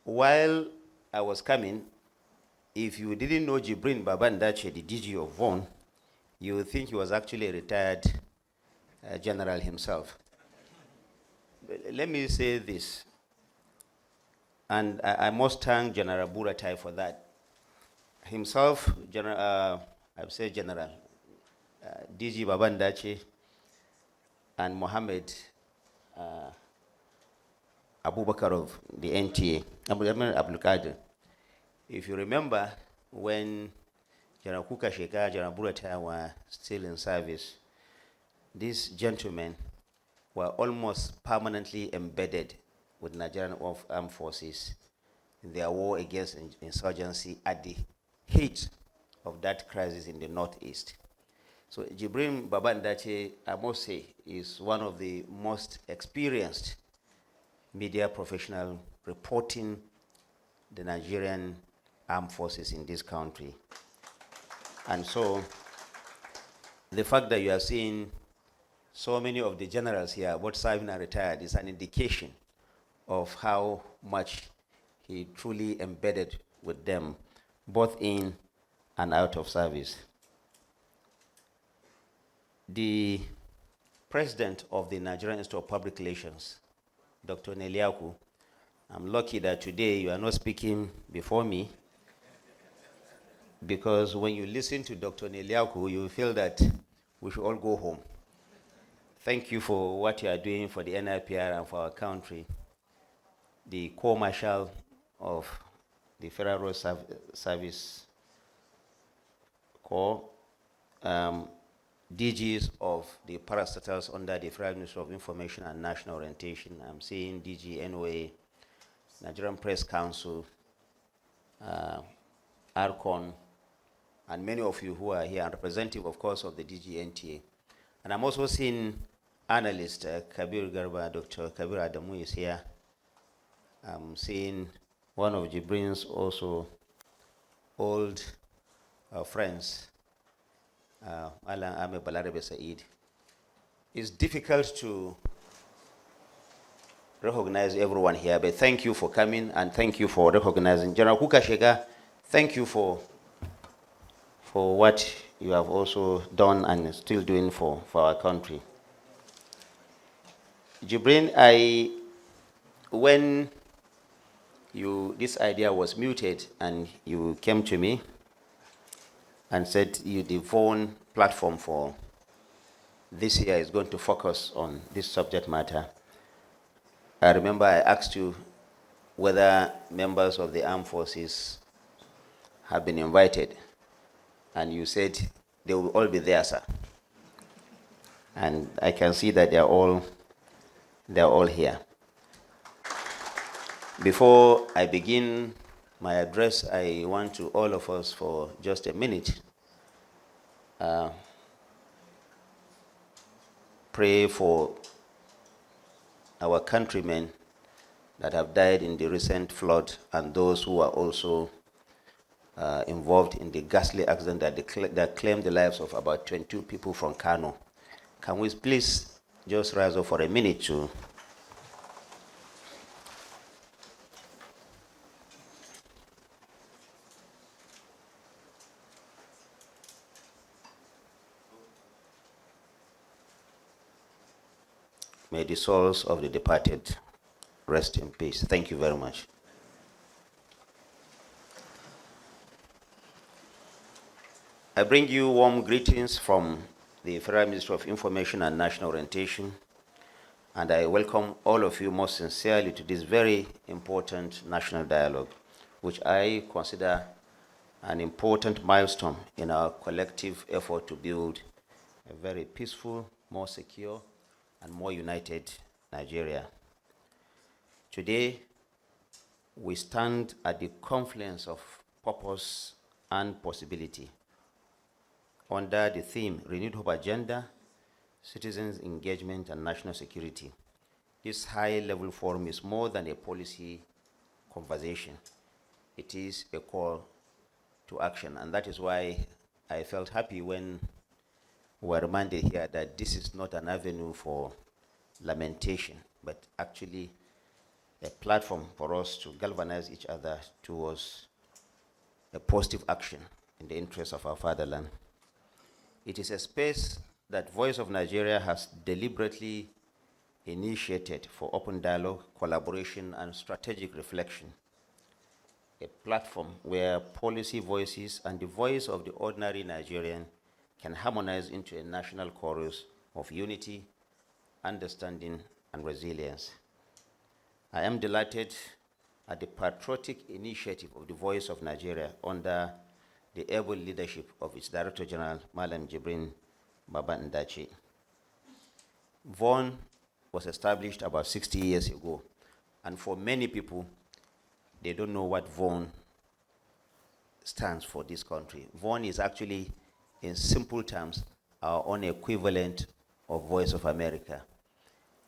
while I was coming, if you didn't know Jibrin Babandache, the DG of VON, you would think he was actually a retired general himself. Let me say this, and I must thank General Buratai for that. Himself, I would say General, DG Babandache, and Mohammed Abubakar of the NTA, Abdul Qadir. If you remember, when General Kuka Sheka, General Buratai were still in service, these gentlemen were almost permanently embedded with Nigerian armed forces in their war against insurgency at the height of that crisis in the northeast. So Jibrin Babandache, I must say, is one of the most experienced media professionals reporting the Nigerian armed forces in this country. And so the fact that you are seeing so many of the generals here, both serving and retired, is an indication of how much he truly embedded with them, both in and out of service. The president of the Nigerian Institute of Public Relations, Dr. Neliaku, I'm lucky that today you are not speaking before me, because when you listen to Dr. Neliaku, you feel that we should all go home. Thank you for what you are doing for the NIPR and for our country. The co-marshal of the Federal Road Service Corps, DGs of the parastatals under the Federal Ministry of Information and National Orientation. I'm seeing DG NOA, Nigerian Press Council, ARCON, and many of you who are here, and representative, of course, of the DG NTA. And I'm also seeing analyst Kabir Garba, Dr. Kabir Adamu is here. I'm seeing one of Jibrin's also old friends, Alan Ame Balarebe Said. It's difficult to recognize everyone here, but thank you for coming and thank you for recognizing. General Kuka Sheka, thank you for what you have also done and still doing for our country. Jibrin, when this idea was muted and you came to me and said the VON platform for this year is going to focus on this subject matter, I remember I asked you whether members of the armed forces have been invited, and you said they will all be there, sir. And I can see that they're all here. Before I begin my address, I want to all of us for just a minute pray for our countrymen that have died in the recent flood and those who are also involved in the ghastly accident that claimed the lives of about 22 people from Kano. Can we please just rise up for a minute to may the souls of the departed rest in peace. Thank you very much. I bring you warm greetings from the Federal Ministry of Information and National Orientation, and I welcome all of you most sincerely to this very important national dialogue, which I consider an important milestone in our collective effort to build a very peaceful, more secure, and more united Nigeria. Today, we stand at the confluence of purpose and possibility under the theme Renewed Hope Agenda, Citizens' Engagement and National Security. This high-level forum is more than a policy conversation. It is a call to action, and that is why I felt happy when we were reminded here that this is not an avenue for lamentation, but actually a platform for us to galvanize each other towards a positive action in the interest of our fatherland. It is a space that Voice of Nigeria has deliberately initiated for open dialogue, collaboration, and strategic reflection. A platform where policy voices and the voice of the ordinary Nigerian can harmonize into a national chorus of unity, understanding, and resilience. I am delighted at the patriotic initiative of the Voice of Nigeria under the able leadership of its Director General, Malam Jibrin Baba Ndachi. VON was established about 60 years ago, and for many people, they don't know what VON stands for this country. VON is actually, in simple terms, our own equivalent of Voice of America.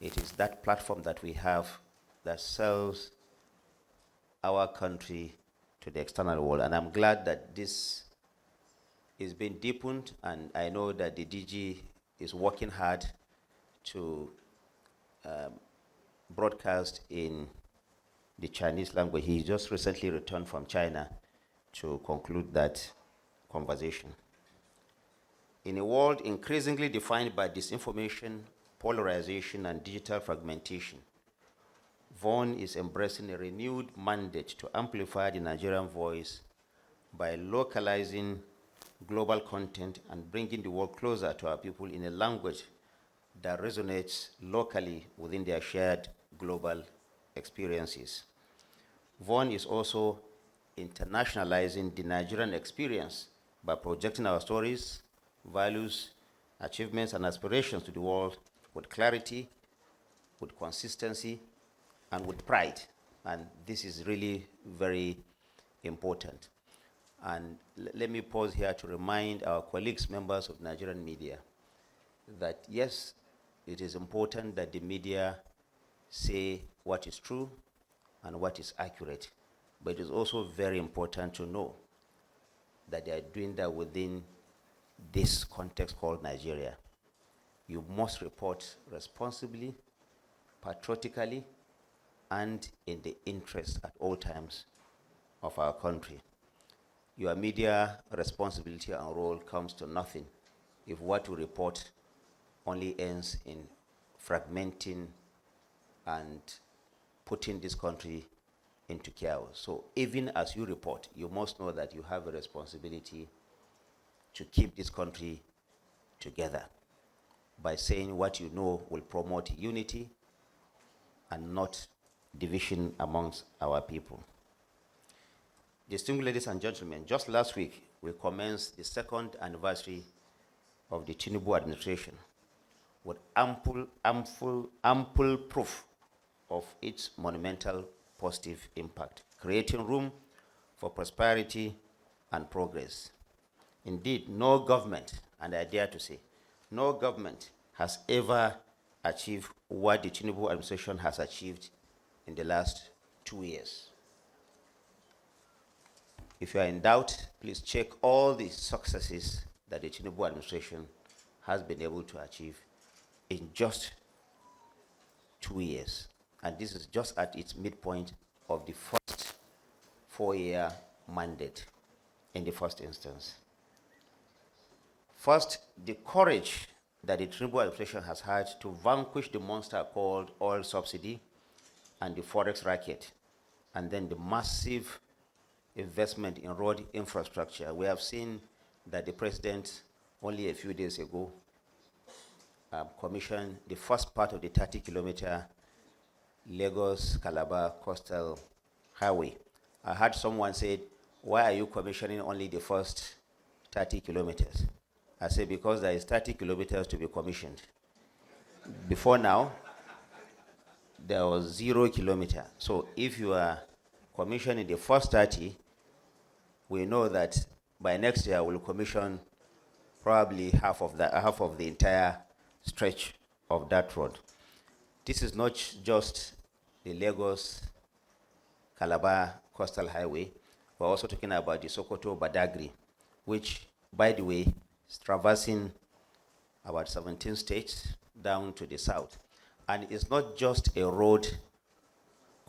It is that platform that we have that sells our country to the external world. And I'm glad that this is being deepened, and I know that the DG is working hard to broadcast in the Chinese language. He just recently returned from China to conclude that conversation. In a world increasingly defined by disinformation, polarization, and digital fragmentation, VON is embracing a renewed mandate to amplify the Nigerian voice by localizing global content and bringing the world closer to our people in a language that resonates locally within their shared global experiences. VON is also internationalizing the Nigerian experience by projecting our stories, values, achievements, and aspirations to the world with clarity, with consistency, and with pride. And this is really very important. And let me pause here to remind our colleagues, members of Nigerian media, that yes, it is important that the media say what is true and what is accurate, but it is also very important to know that they are doing that within this context called Nigeria. You must report responsibly, patriotically, and in the interest at all times of our country. Your media responsibility and role comes to nothing if what you report only ends in fragmenting and putting this country into chaos. So even as you report, you must know that you have a responsibility to keep this country together by saying what you know will promote unity and not division amongst our people. Distinguished ladies and gentlemen, just last week, we commenced the second anniversary of the Tinubu administration with ample proof of its monumental positive impact, creating room for prosperity and progress. Indeed, no government, and I dare to say, no government has ever achieved what the Tinubu administration has achieved in the last 2 years. If you are in doubt, please check all the successes that the Tinubu administration has been able to achieve in just 2 years. And this is just at its midpoint of the first 4-year mandate in the first instance. First, the courage that the Tinubu administration has had to vanquish the monster called oil subsidy and the forex racket, and then the massive investment in road infrastructure. We have seen that the president only a few days ago commissioned the first part of the 30-kilometer Lagos-Calabar coastal highway. I heard someone say, why are you commissioning only the first 30 kilometers? I said, because there is 30 kilometers to be commissioned. Before now, there was 0 kilometer. So if you are commissioning the first 30, we know that by next year we'll commission probably half of the entire stretch of that road. This is not just the Lagos Calabar coastal highway. We're also talking about the Sokoto Badagry, which, by the way, is traversing about 17 states down to the south. And it's not just a road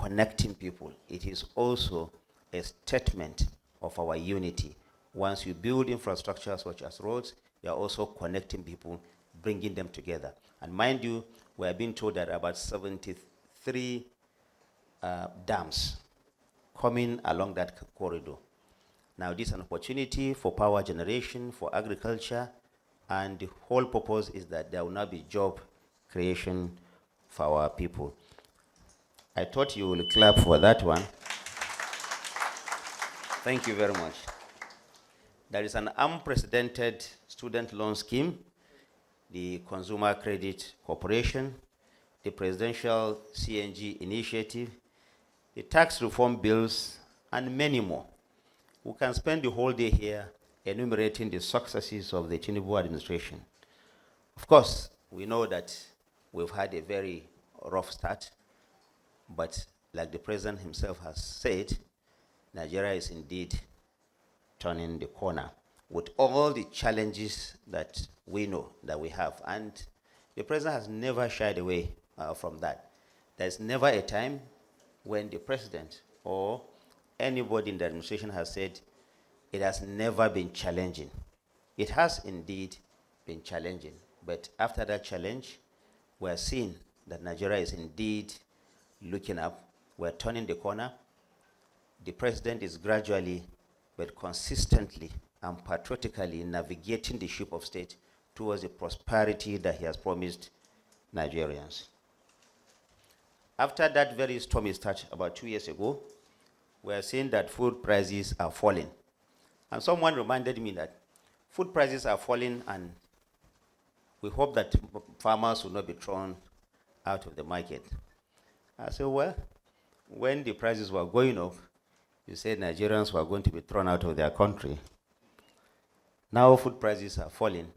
connecting people. It is also a statement of our unity. Once you build infrastructure such as roads, you are also connecting people, bringing them together. And mind you, we are being told that about 73 dams coming along that corridor. Now, this is an opportunity for power generation, for agriculture, and the whole purpose is that there will now be job creation for our people. I thought you will clap for that one. Thank you very much. There is an unprecedented student loan scheme, the Consumer Credit Corporation, the Presidential CNG Initiative, the tax reform bills, and many more. We can spend the whole day here enumerating the successes of the Tinubu administration. Of course, we know that we've had a very rough start, but like the president himself has said, Nigeria is indeed turning the corner with all the challenges that we know that we have. And the president has never shied away from that. There's never a time when the president or anybody in the administration has said it has never been challenging. It has indeed been challenging. But after that challenge, we're seeing that Nigeria is indeed looking up. We're turning the corner. The president is gradually but consistently and patriotically navigating the ship of state towards the prosperity that he has promised Nigerians. After that very stormy start about 2 years ago, we are seeing that food prices are falling. And someone reminded me that food prices are falling and we hope that farmers will not be thrown out of the market. I said, well, when the prices were going up, you said Nigerians were going to be thrown out of their country. Now food prices are falling,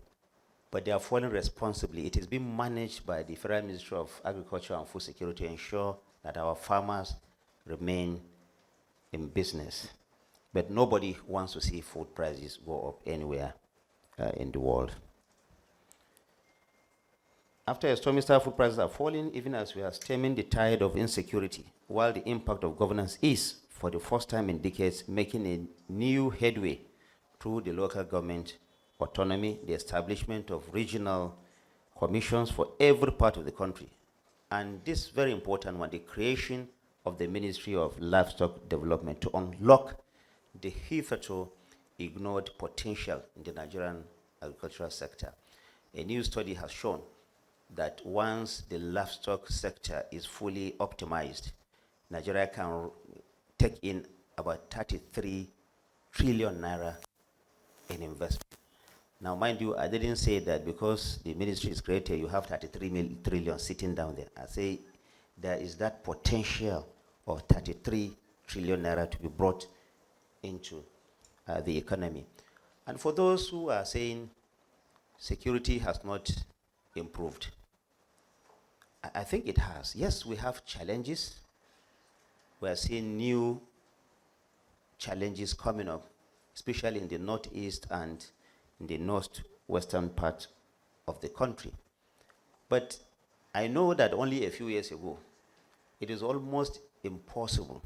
but they are falling responsibly. It is being managed by the Federal Ministry of Agriculture and Food Security to ensure that our farmers remain in business. But nobody wants to see food prices go up anywhere in the world. After a stormy start, food prices are falling, even as we are stemming the tide of insecurity, while the impact of governance is, for the first time in decades, making a new headway through the local government autonomy, the establishment of regional commissions for every part of the country. And this very important one, the creation of the Ministry of Livestock Development to unlock the hitherto ignored potential in the Nigerian agricultural sector. A new study has shown that once the livestock sector is fully optimized, Nigeria can take in about 33 trillion naira in investment. Now, mind you, I didn't say that because the ministry is created, you have 33 trillion sitting down there. I say there is that potential of 33 trillion naira to be brought into the economy. And for those who are saying security has not improved, I think it has. Yes, we have challenges. We are seeing new challenges coming up, especially in the northeast and in the northwestern part of the country. But I know that only a few years ago, it is almost impossible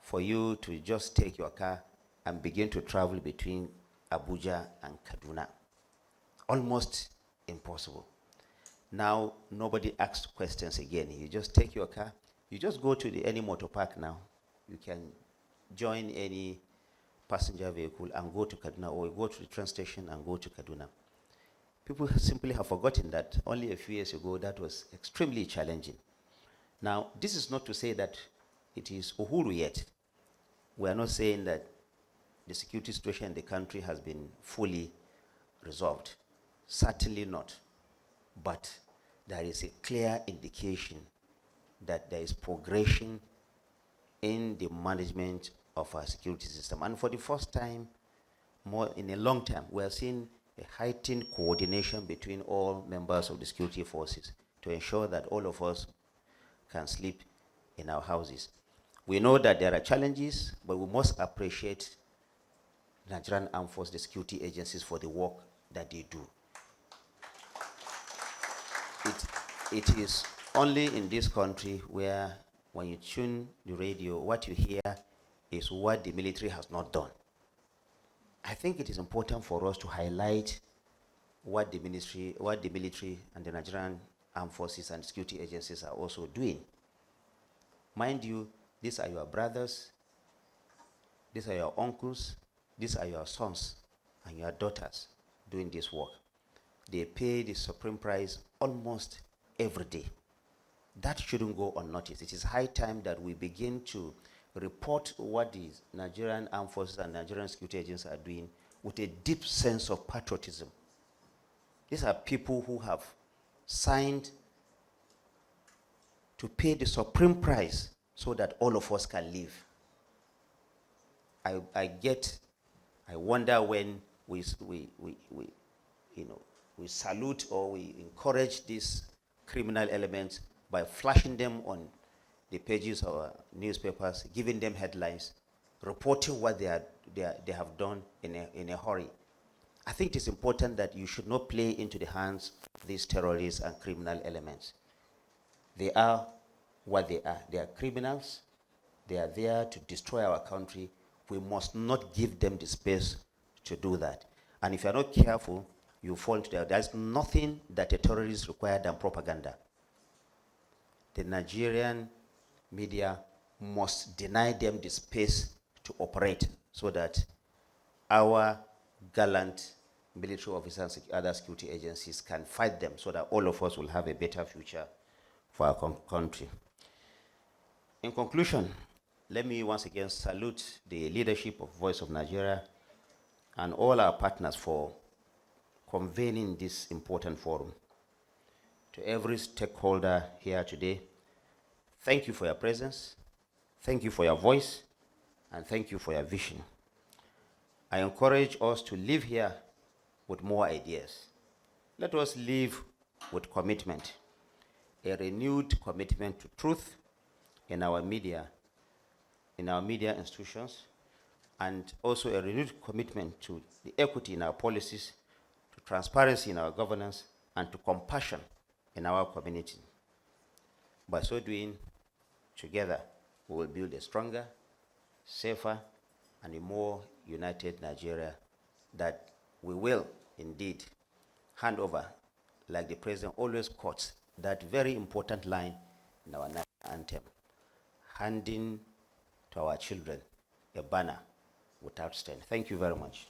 for you to just take your car and begin to travel between Abuja and Kaduna. Almost impossible. Now, nobody asks questions again. You just take your car. You just go to any motor park now. You can join any passenger vehicle and go to Kaduna, or you go to the train station and go to Kaduna. People simply have forgotten that only a few years ago that was extremely challenging. Now, this is not to say that it is Uhuru yet. We are not saying that the security situation in the country has been fully resolved. Certainly not. But there is a clear indication that there is progression in the management of our security system. And for the first time, more in a long time, we are seeing a heightened coordination between all members of the security forces to ensure that all of us can sleep in our houses. We know that there are challenges, but we must appreciate Nigerian Armed Forces, the security agencies, for the work that they do. It is only in this country where when you tune the radio, what you hear is what the military has not done. I think it is important for us to highlight what the military and the Nigerian armed forces and security agencies are also doing. Mind you, these are your brothers, these are your uncles, these are your sons and your daughters doing this work. They pay the supreme price almost every day. That shouldn't go unnoticed. It is high time that we begin to report what the Nigerian armed forces and Nigerian security agents are doing with a deep sense of patriotism. These are people who have signed to pay the supreme price so that all of us can live. I wonder when we salute or we encourage these criminal elements by flashing them on the pages of our newspapers, giving them headlines, reporting what they have done in a hurry. I think it is important that you should not play into the hands of these terrorists and criminal elements. They are what they are. They are criminals. They are there to destroy our country. We must not give them the space to do that. And if you're not careful, you fall into that. There's nothing that a terrorist requires than propaganda. The Nigerian media must deny them the space to operate so that our gallant military officers and other security agencies can fight them so that all of us will have a better future for our country. In conclusion, let me once again salute the leadership of Voice of Nigeria and all our partners for convening this important forum. To every stakeholder here today, thank you for your presence, thank you for your voice, and thank you for your vision. I encourage us to live here with more ideas. Let us live with commitment, a renewed commitment to truth in our media institutions, and also a renewed commitment to the equity in our policies, to transparency in our governance, and to compassion in our community. By so doing, together, we will build a stronger, safer, and a more united Nigeria that we will indeed hand over, like the president always quotes, that very important line in our national anthem, handing to our children a banner without stain. Thank you very much.